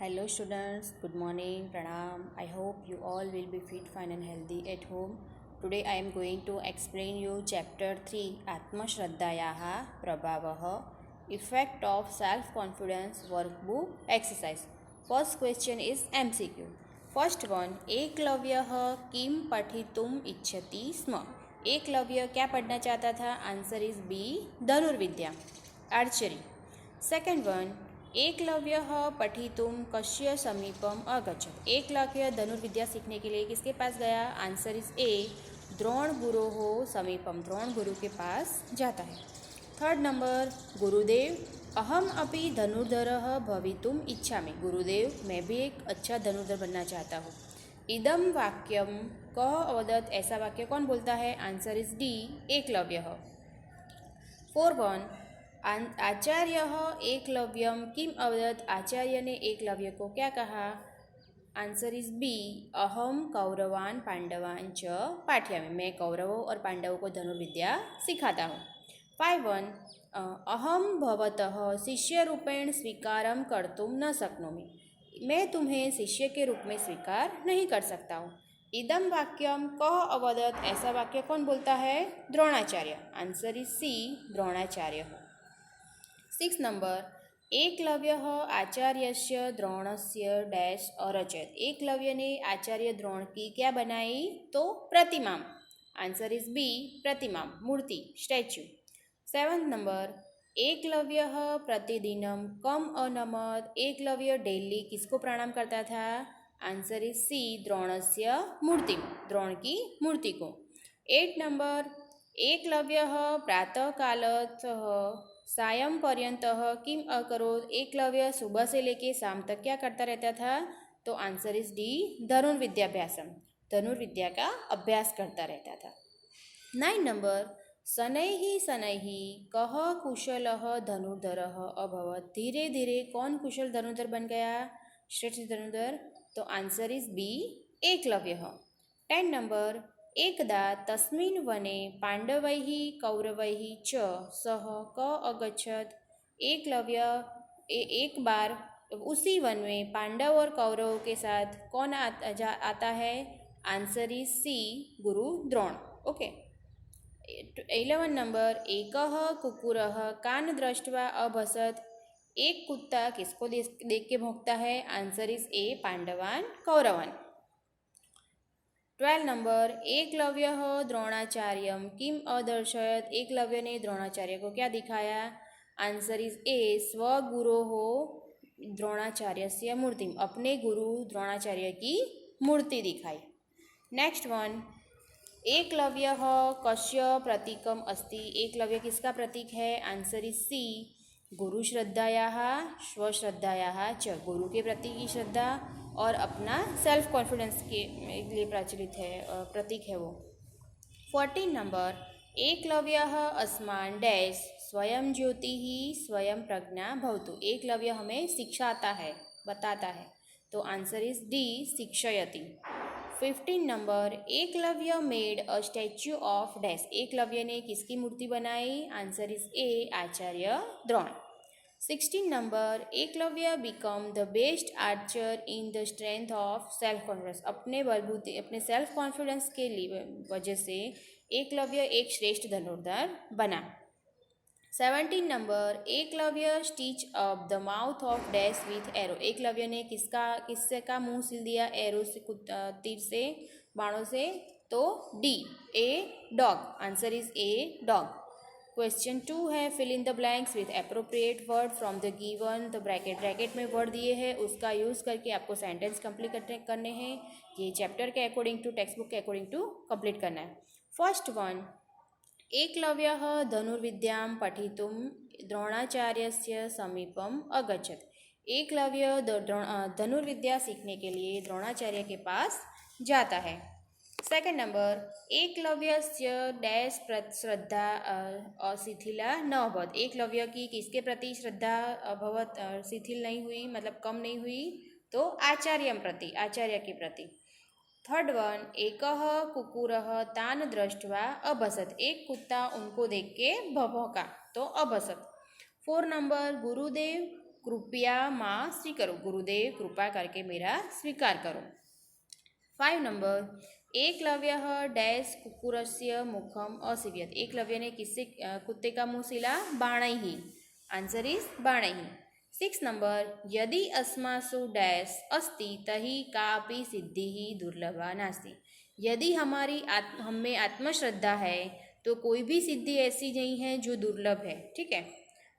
Hello students, good morning, pranam. I hope you all will be fit, fine and healthy at home. Today I am going to explain you chapter 3 Atma Shraddhayaha Prabhavaha Effect of Self-Confidence Workbook Exercise. First question is MCQ. First one, एकलव्यः किम पठितुम इच्छति स्म. एकलव्य क्या पढ़ना चाहता था? Answer is B, धनुर्विद्या, archery. Second one, एकलव्यः पठितुम कस्य समीपम अगच्छत्. एकलव्य धनुर्विद्या सीखने के लिए किसके पास गया? आंसर इज ए, द्रोण गुरोः समीपम, द्रोण गुरु के पास जाता है. थर्ड नंबर, गुरुदेव अहम अपि धनुर्धरः भवितुम इच्छामि. गुरुदेव मैं भी एक अच्छा धनुर्धर बनना चाहता हूँ. इदम वाक्यम कः अवदत्. ऐसा वाक्य कौन बोलता है? आंसर इज डी, एकलव्यः. फोर वन, आचार्य एकलव्यम किम अवदत्. आचार्य ने एकलव्य को क्या कहा? आंसर इज बी, अहम कौरवान पांडवान च पाठयामि. मैं कौरवों और पांडवों को धनुर्विद्या सिखाता हूँ. 5-1, अहम भवतः शिष्य रूपेण स्वीकारम कर्तुम न शक्नोमि. मैं तुम्हें शिष्य के रूप में स्वीकार नहीं कर सकता हूँ. इदम वाक्यम कः अवदत्. ऐसा वाक्य कौन बोलता है? Dronacharya. Answer is C, Dronacharya. 6 number, एकलव्यः आचार्यस्य द्रोणस्य डैश अरचयत्. एकलव्य ने आचार्य द्रोण की क्या बनाई? तो प्रतिमा. आंसर इज बी, प्रतिमा, मूर्ति, स्टैच्यू. 7 नंबर, एकलव्यः प्रतिदिनम कम अनमत्. एकलव्य डेली किसको प्रणाम करता था? आंसर इज सी, द्रोणस्य मूर्ति, द्रोण की मूर्ति को. 8 नंबर, एकलव्यः प्रातःकालतः सायं पर्यंतः किम अकरोत्. एकलव्य सुबह से लेके शाम तक क्या करता रहता था? तो आंसर इज डी, धनुर्विद्याभ्यासम, धनुर्विद्या का अभ्यास करता रहता था. 9 नंबर, शनैः शनैः कः कुशलः धनुर्धरः अभवत्. धीरे धीरे कौन कुशल धनुर्धर बन गया? श्रेष्ठ धनुर्धर. तो आंसर इज बी, एकलव्यः. 10 नंबर, एकदा तस्मिन् वने पांडवैः कौरवैः च सह क अगच्छत्. एकलव्य एक बार उसी वन में पांडव और कौरवों के साथ कौन आता है? Answer is C, Guru Drona. Okay. 11 number, एकः कुक्कुरः कान दृष्ट्वा अभसत्. एक कुत्ता किसको देख के भौंकता है? आंसर इज ए, पांडवान कौरवान. 12 नंबर, एकलव्यः द्रोणाचार्यम किम अदर्शयत्. एकलव्य ने द्रोणाचार्य को क्या दिखाया? आंसर इज ए, स्वगुरोः द्रोणाचार्यस्य मूर्तिम. अपने गुरु द्रोणाचार्य की मूर्ति दिखाई. नेक्स्ट वन, एकलव्यः कस्य प्रतीकम अस्ति. एकलव्य किसका प्रतीक है? आंसर इज सी, गुरु श्रद्धायाः स्वश्रद्धायाः च. गुरु के प्रति की श्रद्धा और अपना सेल्फ कॉन्फिडेंस के लिए प्रचलित है, प्रतीक है वो. 14 नंबर, एकलव्यः अस्मान् डैश स्वयं ज्योतिः स्वयं प्रज्ञा भवतु. एकलव्य हमें सिखाता है, बताता है. तो आंसर इज डी, शिक्षयति. 15 number, Eklavya made a statue of dash. Eklavya ने किसकी मूर्ति बनाई? Answer is A, Acharya Drona. 16 number, Eklavya become the best archer in the strength of self confidence. अपने बलबूते, अपने सेल्फ कॉन्फिडेंस के लिए वजह से एकलव्य एक श्रेष्ठ धनुर्धर बना. 17 number, Eklavya stitch up the mouth of dash with arrow. Eklavya ने किससे का मुंह सिल दिया? एरो से, तीर से, बाणों से. तो D, A, dog. Answer is A, dog. Question 2 है, fill in the blanks with appropriate word from the given. The bracket में वर्ड दिए हैं, उसका यूज़ करके आपको सेंटेंस कंप्लीट करने हैं. ये चैप्टर के अकॉर्डिंग टू, टेक्स्ट बुक के अकॉर्डिंग टू कंप्लीट करना है. फर्स्ट वन, एकलव्यः धनुर्विद्यां पठितुं द्रोणाचार्यस्य समीपम अगच्छत्. एकलव्य धनुर्विद्या सीखने के लिए द्रोणाचार्य के पास जाता है. सेकेंड नंबर, एकलव्यस्य डैश श्रद्धा शिथिला न अभवत्. एकलव्य की किसके प्रति श्रद्धा अभवत्, शिथिल नहीं हुई, मतलब कम नहीं हुई? तो आचार्यम प्रति, आचार्य के प्रति. थर्ड वन, एकः कुक्कुरः तान दृष्ट्वा अभसत्. एक कुत्ता उनको देख के भौंका, तो अभसत्. 4 नंबर, गुरुदेव कृपया माँ स्वीकरो, गुरुदेव कृपा करके मेरा स्वीकार करो। 5 नंबर, एकलव्यः डैश कुक्कुरस्य मुखम असीव्यत, एकलव्य ने किससे कुत्ते का मुंह सिला? बाणैः, आंसर इज बाणैः। 6 नंबर, यदि अस्मासु डैश अस्ति तहि कापि सिद्धिः दुर्लभा नास्ति, यदि हम में आत्मश्रद्धा है तो कोई भी सिद्धि ऐसी नहीं है जो दुर्लभ है, ठीक है।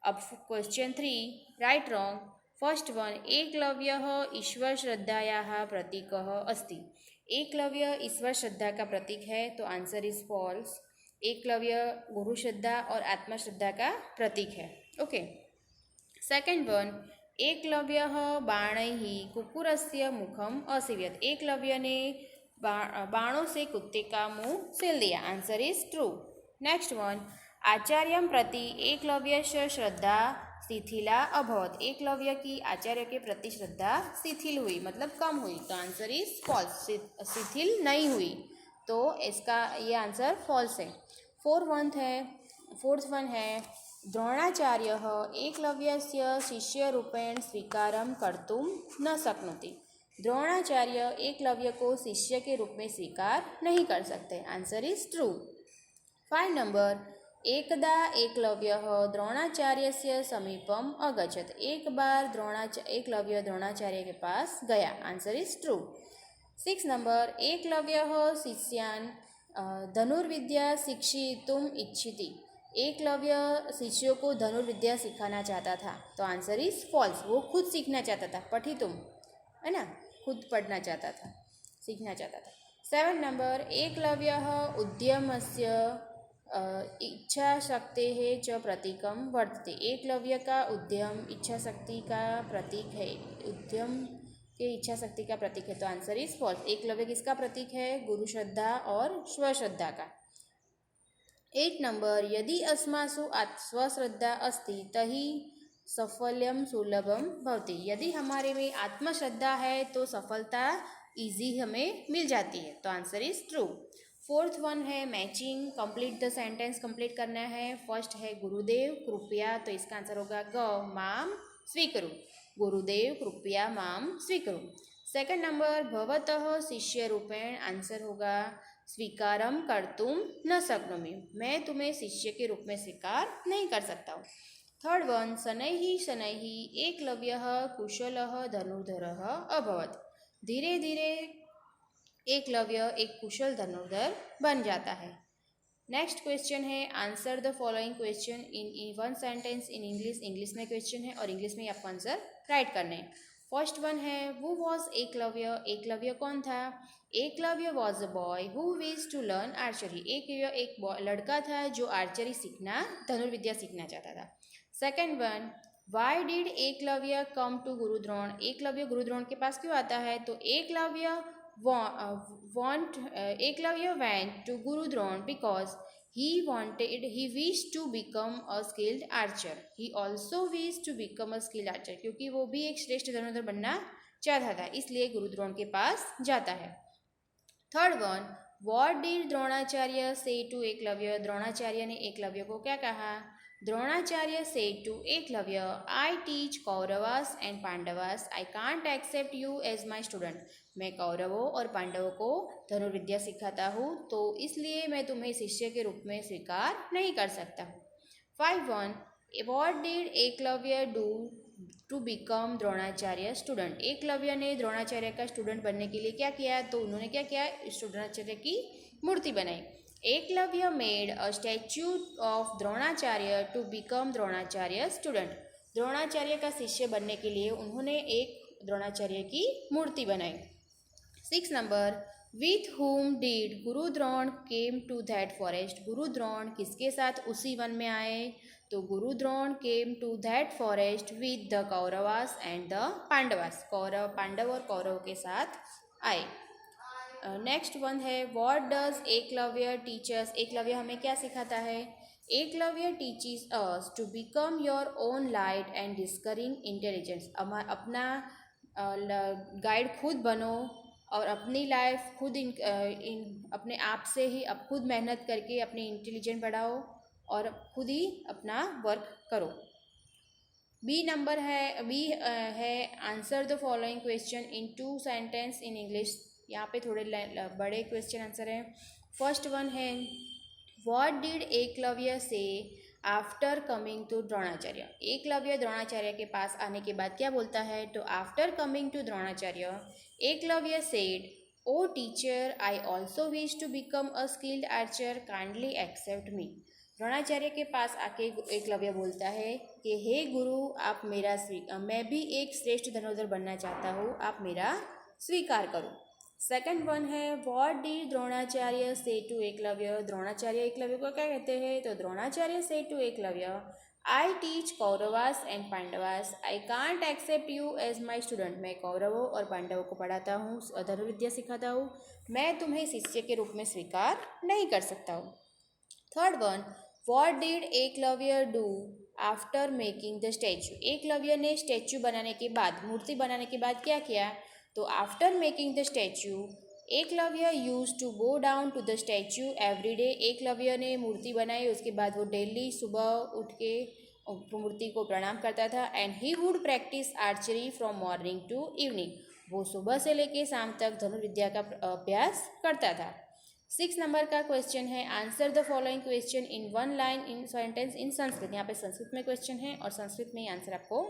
अब question 3, right wrong. First one, एकलव्यः ईश्वर श्रद्धायाः प्रतीकः अस्ति, एकलव्य ईश्वर श्रद्धा का प्रतीक है, तो आंसर इज फॉल्स। एकलव्य गुरु श्रद्धा और आत्मश्रद्धा का प्रतीक है, ओके। सेकेंड वन, एकलव्यः बाणैः कुक्कुरस्य मुखम असीव्यत, एकलव्य ने बाणों से कुत्ते का मुंह सील दिया, answer is true. Next one, आचार्यं प्रति एकलव्यस्य श्रद्धा शिथिला अभवत, एकलव्य की आचार्य के प्रति श्रद्धा शिथिल हुई, मतलब कम हुई, तो आंसर इज फॉल्स, शिथिल नहीं हुई, तो इसका ये आंसर फॉल्स है। फोर्थ वन है द्रोणाचार्यः एकलव्यस्य शिष्यरूपेण स्वीकारं कर्तुं न शक्नोति, द्रोणाचार्य एकलव्य को शिष्य के रूप में स्वीकार नहीं कर सकते, आंसर इज ट्रू। 5 नंबर, एकदा एकलव्यः द्रोणाचार्यस्य समीपम अगच्छत, एक बार एकलव्य द्रोणाचार्य के पास गया, आंसर इज ट्रू। 6 नंबर, एकलव्यः शिष्यान् धनुर्विद्या शिक्षितुम् इच्छति, एकलव्य शिष्यों को धनुर्विद्या सिखाना चाहता था, तो आंसर इज फॉल्स, वो खुद सीखना चाहता था, पठितुम है ना, खुद पढ़ना चाहता था, सीखना चाहता था। 7 नंबर, एकलव्यः उद्यमस्य इच्छा शक्ति है च प्रतीकम वर्तते, एकलव्य का उद्यम इच्छा शक्ति का प्रतीक है, उद्यम के इच्छा शक्ति का प्रतीक है, तो आंसर इज फॉल्स। एकलव्य किसका प्रतीक है? गुरु श्रद्धा और स्वश्रद्धा का। 8 नंबर, यदि अस्मासु स्वश्रद्धा अस्ति तहि सफल्यम सुलभम भवति, यदि हमारे में आत्मश्रद्धा है तो सफलता इजी हमें मिल जाती है, तो answer is true. 4th one है matching, complete the sentence complete करना है। फर्स्ट है गुरुदेव कृपया, तो इसका आंसर होगा ग माम स्वीकरु, गुरुदेव कृपया माम स्वीकरु। सेकंड नंबर, भवतः शिष्य रूपेण, आंसर होगा स्वीकारम कर्तुम न शक्नोमि, मैं तुम्हें शिष्य के रूप में स्वीकार नहीं कर सकता हूँ। थर्ड वन, शनैः एकलव्यः कुशलः धनुर्धरः अभवत, धीरे धीरे एकलव्य एक कुशल धनुर्धर बन जाता है। नेक्स्ट क्वेश्चन है answer the following question in one sentence in English, English में क्वेश्चन है और इंग्लिश में आपको आंसर राइट करने हैं। फर्स्ट वन है हु वॉज एकलव्य, एकलव्य कौन था? Eklavya was a boy who wish to learn archery, एक लड़का था जो आर्चरी सीखना, धनुर्विद्या सीखना चाहता था। Second one, why did Eklavya come to Gurudrona, Eklavya Gurudrona के पास क्यों आता है? तो Eklavya went to Guru Dron because he wished to become a skilled archer. He also wished to become a skilled archer, क्योंकि वो भी एक श्रेष्ठ धनुर्धर बनना चाहता था, इसलिए गुरु द्रोण के पास जाता है। Third one, what did Dronacharya say to Eklavya, Dronacharya ने एकलव्य को क्या कहा? Dronacharya said to Eklavya, I teach Kauravas and Pandavas, I can't accept you as my student. मैं कौरवों और पांडवों को धनुर्विद्या सिखाता हूँ, तो इसलिए मैं तुम्हें शिष्य के रूप में स्वीकार नहीं कर सकता हूँ। 5-1, what did Eklavya do to become Dronacharya student, Eklavya ने द्रोणाचार्य का स्टूडेंट बनने के लिए क्या किया? तो उन्होंने क्या किया? द्रोणाचार्य की मूर्ति बनाई। Eklavya made a statue of Dronacharya to become Dronacharya student, Dronacharya का शिष्य बनने के लिए उन्होंने एक द्रोणाचार्य की मूर्ति बनाई। 6 number, with whom did Guru Drona came to that forest, Guru Drona किसके साथ उसी वन में आए? तो Guru Drona came to that forest with the Kauravas and the Pandavas, Pandava और कौरव के साथ आए। नेक्स्ट वन है what does Eklavya teachers, Eklavya हमें क्या सिखाता है? Eklavya teaches us to become your own light and discovering intelligence, अपना गाइड खुद बनो और अपनी लाइफ खुद अपने आप से ही अब खुद मेहनत करके अपनी इंटेलिजेंस बढ़ाओ और खुद ही अपना वर्क करो। बी नंबर है बी है answer the following question in 2 sentence in English. यहाँ पे थोड़े बड़े क्वेश्चन आंसर हैं। फर्स्ट वन है what did Eklavya say after coming to Dronacharya. Eklavya Dronacharya के पास आने के बाद क्या बोलता है? तो after coming to Dronacharya Eklavya said O teacher I also wish to become a skilled archer kindly accept me. Dronacharya के पास आके एकलव्य बोलता है कि हे गुरु आप मेरा मैं भी एक श्रेष्ठ धनुर्धर बनना चाहता हूँ, आप मेरा स्वीकार करो। सेकंड वन है व्हाट डिड द्रोणाचार्य से टू एकलव्य। द्रोणाचार्य एकलव्य को क्या कहते हैं? तो द्रोणाचार्य से to Eklavya I teach Kauravas and Pandavas I can't accept you as my student. मैं कौरवों और पांडवों को पढ़ाता हूँ, धनुर्विद्या सिखाता हूँ, मैं तुम्हें शिष्य के रूप में स्वीकार नहीं कर सकता हूँ। Third one what did Eklavya do after making the statue. Eklavya ने स्टैचू बनाने के बाद, मूर्ति बनाने के बाद क्या किया? तो after making the statue Eklavya use to go down to the statue every day. Eklavya ने मूर्ति बनाई, उसके बाद वो डेली सुबह उठ के मूर्ति को प्रणाम करता था। And he would practise archery from morning to evening. वो सुबह से लेके शाम तक धनुर्विद्या का अभ्यास करता था। 6 नंबर का क्वेश्चन है answer the following question in 1 line in sentence in Sanskrit. यहाँ पे संस्कृत में क्वेश्चन है और संस्कृत में आंसर आपको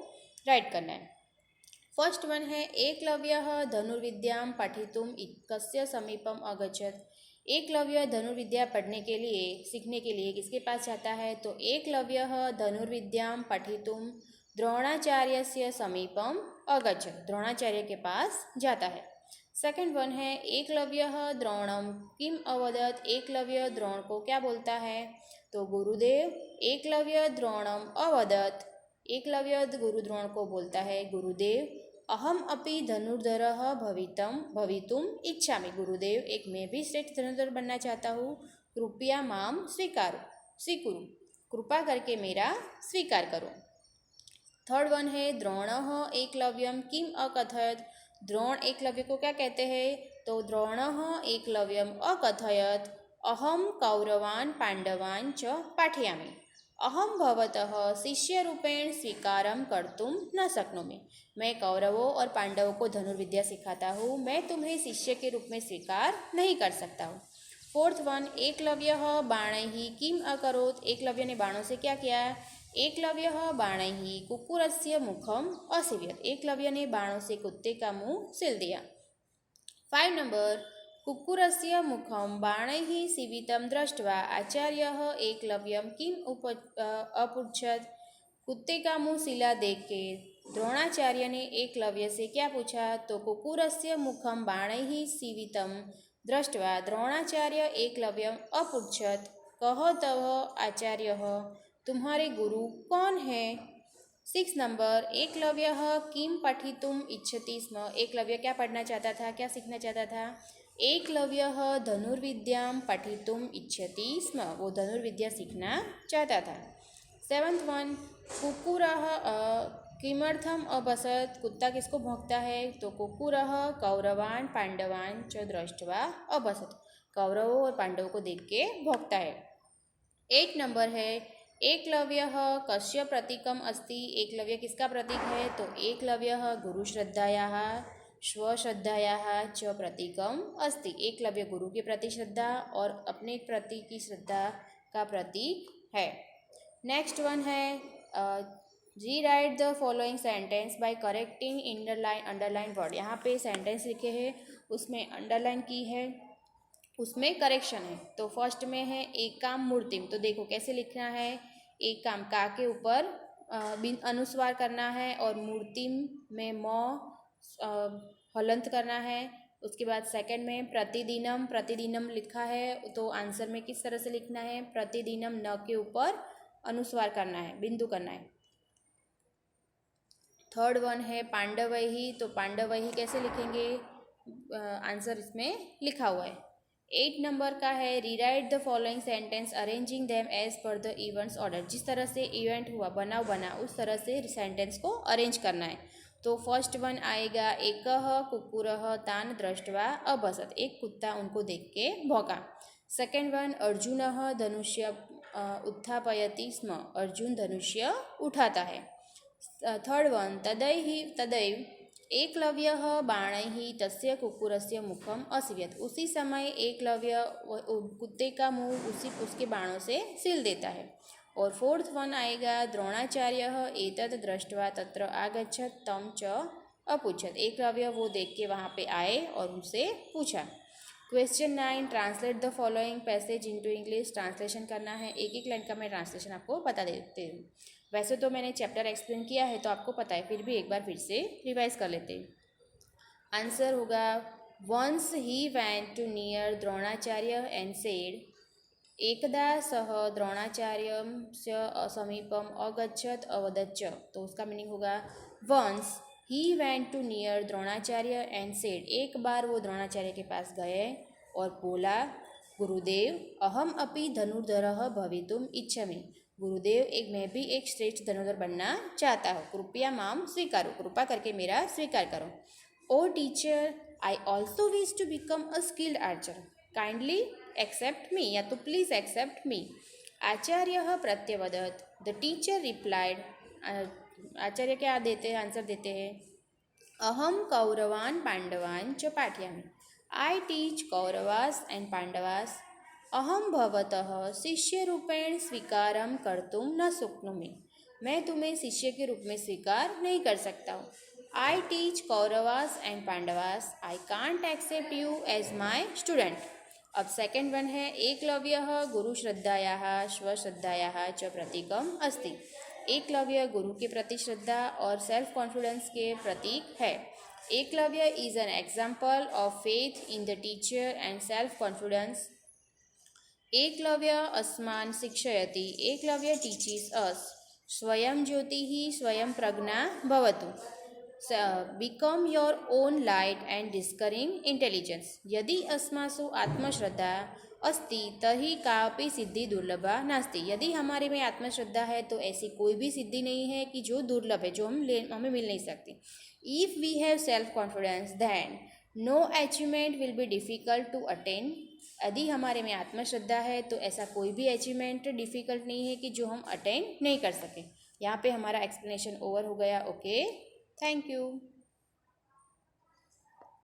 राइट करना है। फर्स्ट वन है एकलव्यः धनुर्विद्यां पठितुम कस्य समीपम अगच्छत्। एकलव्य धनुर्विद्या पढ़ने के लिए, सीखने के लिए किसके पास जाता है? तो एकलव्यः धनुर्विद्यां पठितुम द्रोणाचार्यस्य समीपम अगच्छत्। द्रोणाचार्य के पास जाता है। सेकंड वन है एकलव्यः द्रोणम किम अवदत्। एकलव्य द्रोण को क्या बोलता है? तो गुरुदेव एकलव्य द्रोणम अवदत्। एकलव्य गुरु द्रोण को बोलता है गुरुदेव अहम अपि धनुर्धरः भवितुम इच्छामि। गुरुदेव एक मैं भी श्रेष्ठ धनुर्धर बनना चाहता हूँ, कृपया माम स्वीकुरु, कृपा करके मेरा स्वीकार करो। थर्ड वन है द्रोणः एकलव्यम किम अकथयत्। द्रोण एकलव्य को क्या कहते हैं? तो द्रोणः एकलव्यम अकथयत् अहम कौरवान् पांडवान् च पाठयामि। अहम भवतः शिष्यरूपेण स्वीकारं कर्तुं न शक्नोमि। मैं कौरवों और पांडवों को धनुर्विद्या सिखाता हूँ, मैं तुम्हें शिष्य के रूप में स्वीकार नहीं कर सकता हूँ। फोर्थ वन एकलव्यः बाणैः किम अकरोत्। एकलव्य ने बाणों से क्या किया? एकलव्यः बाणैः कुक्कुरस्य मुखम असीव्यत्। एकलव्य ने बाणों से कुत्ते का मुंह सिल दिया। 5 नंबर कुक्कुरस्य मुखम बाणैः सीवितं दृष्ट्वा आचार्यः एकलव्यं किम अपृच्छत्। कुत्ते का मुंह सिला देख के द्रोणाचार्य ने एकलव्य से क्या पूछा? तो कुक्कुरस्य मुखम बाणैः सीवितं दृष्ट्वा द्रोणाचार्य एकलव्यं अपृच्छत् कः तव आचार्यः। तुम्हारे गुरु कौन है? 6 नंबर एकलव्यः किम पठितुम इच्छति स्म। एकलव्य क्या पढ़ना चाहता था, क्या सीखना चाहता था? एकलव्यः धनुर्विद्यां पठितुम इच्छति स्म। वो धनुर्विद्या सीखना चाहता था। 7th one कुक्कुरः किमर्थम अभसत्। कुत्ता किसको भौंकता है? तो कुक्कुरः कौरवान् पांडवान् च दृष्ट्वा अभसत्। कौरवों और पांडवों को देख के भौंकता है। 8 नंबर है एकलव्यः कस्य प्रतीकम अस्ति। एकलव्य किसका प्रतीक है? तो एकलव्यः गुरुश्रद्धायाः स्वश्रद्धायाः च प्रतीकम अस्ति। एकलव्य गुरु के प्रति श्रद्धा और अपने प्रति की श्रद्धा का प्रतीक है। नेक्स्ट वन है rewrite the following sentence by correcting underline word. यहाँ पे सेंटेंस लिखे हैं, उसमें अंडरलाइन की है, उसमें करेक्शन है। तो फर्स्ट में है एकाम मूर्तिम। तो देखो कैसे लिखना है, एक काम का के ऊपर अनुस्वार करना है और मूर्तिम में हलंत करना है। उसके बाद सेकंड में प्रतिदिनम लिखा है, तो आंसर में किस तरह से लिखना है? प्रतिदिनम न के ऊपर अनुस्वार करना है, बिंदु करना है। थर्ड वन है पांडवैहि। तो पांडवैहि कैसे लिखेंगे? आंसर इसमें लिखा हुआ है। 8 नंबर का है rewrite the following sentence arranging them as per the events order. जिस तरह से इवेंट हुआ, बनाव बना, उस तरह से सेंटेंस को अरेंज करना है। तो फर्स्ट वन आएगा एकः कुक्कुरः तान दृष्ट्वा अभसत्। एक कुत्ता उनको देख के भौंका। सेकेंड वन अर्जुनः धनुष्य उत्थापयति स्म। अर्जुन धनुष्य उठाता है। थर्ड वन, तदैव एकलव्यः बाणैः तस्य कुक्कुरस्य मुखम असीव्यत। उसी समय एकलव्य कुत्ते का मुंह उसके बाणों से सील देता है। और फोर्थ वन आएगा, द्रोणाचार्यः एतत् दृष्ट्वा तत्र आगच्छत् तं च अपूछत। एकलव्य वो देख के वहाँ पे आए और उनसे पूछा। Question 9, translate the following passage into English. Translation करना है, एक एक लाइन का मैं ट्रांसलेशन आपको बता देती हूँ। वैसे तो मैंने चैप्टर एक्सप्लेन किया है तो आपको पता है, फिर भी एक बार फिर से रिवाइज कर लेते हैं। आंसर होगा, once he went to near Dronacharya and said, एकदा सह द्रोणाचार्यस्य समीपम अगच्छत अवदच्च। तो उसका मीनिंग होगा, once he went to near Dronacharya and said, एक बार वो द्रोणाचार्य के पास गए और बोला, गुरुदेव अहम अपि धनुर्धरः भवितुम इच्छामि। गुरुदेव, मैं भी एक श्रेष्ठ धनुर्धर बनना चाहता हूँ, कृपया माम स्वीकारो, कृपा करके मेरा स्वीकार करो। O teacher, I also wish to become a skilled archer, kindly accept me, या तो प्लीज एक्सेप्ट मी। आचार्य प्रत्यवदत, द टीचर रिप्लाइड, आचार्य क्या देते हैं, आंसर देते हैं, अहम कौरवान पांडवान च पाठयामि, आई टीच कौरवास एंड पांडवास, अहम भवतः शिष्य रूपेण स्वीकारम कर्तुम न शक्नोमि, मैं तुम्हें शिष्य के रूप में स्वीकार नहीं कर सकता हूँ। I teach Kauravas and Pandavas, I can't accept you as my student. अब सेकेंड वन है, एकलव्यः गुरुश्रद्धायाः स्वश्रद्धायाः च प्रतीकम अस्ति। एकलव्य गुरु के प्रति श्रद्धा और सेल्फ कॉन्फिडेंस के प्रतीक है। Eklavya is an example of faith in the teacher and self confidence. Eklavya अस्मान् शिक्षयति, एकलव्य टीचीज अस, स्वयं ज्योतिः स्वयं प्रज्ञा भवतु, become your own light and discovering intelligence. यदि अस्मासु आत्मश्रद्धा अस्ति तर्हि कापि सिद्धि दुर्लभा नास्ति। यदि हमारे में आत्मश्रद्धा है तो ऐसी कोई भी सिद्धि नहीं है कि जो दुर्लभ है, जो हमें मिल नहीं सकती। If we have self confidence then no achievement will be difficult to attain. यदि हमारे में आत्मश्रद्धा है तो ऐसा कोई भी अचीवमेंट डिफ़िकल्ट नहीं है कि जो हम अटेन नहीं कर सकें। यहाँ पे हमारा एक्सप्लेनेशन ओवर हो गया। Okay, thank you.